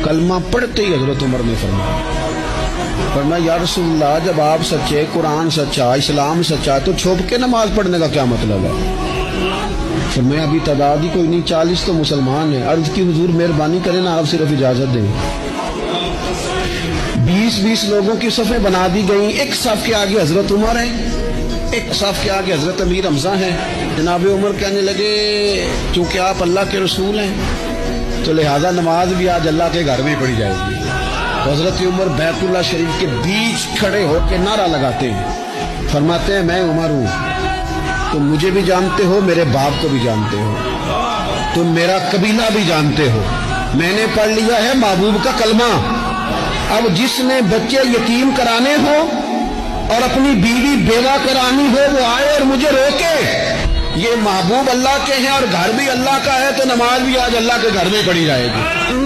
کلمہ پڑھتے ہی حضرت عمر نے فرمایا یا رسول اللہ جب آپ سچے، قرآن سچا، اسلام سچا، تو چھپ کے نماز پڑھنے کا کیا مطلب ہے؟ فرمایا ابھی تعداد ہی کوئی نہیں، 40 تو مسلمان ہیں۔ عرض کی حضور مہربانی کریں نا، آپ صرف اجازت دیں۔ 20 لوگوں کی صفیں بنا دی گئیں، ایک صف کے آگے حضرت عمر ہیں، ایک صف کے آگے حضرت امیر حمزہ ہیں۔ جناب عمر کہنے لگے چونکہ آپ اللہ کے رسول ہیں تو لہذا نماز بھی آج اللہ کے گھر میں پڑھی جائے گی۔ حضرت عمر بیت اللہ شریف کے بیچ کھڑے ہو کے نعرہ لگاتے ہیں، فرماتے ہیں میں عمر ہوں، تم مجھے بھی جانتے ہو، میرے باپ کو بھی جانتے ہو، تم میرا قبیلہ بھی جانتے ہو، میں نے پڑھ لیا ہے محبوب کا کلمہ۔ اب جس نے بچے یتیم کرانے ہو اور اپنی بیوی بیوہ کرانی ہو وہ آئے اور مجھے روکے۔ یہ محبوب اللہ کے ہیں اور گھر بھی اللہ کا ہے تو نماز بھی آج اللہ کے گھر میں پڑھی جائے گی۔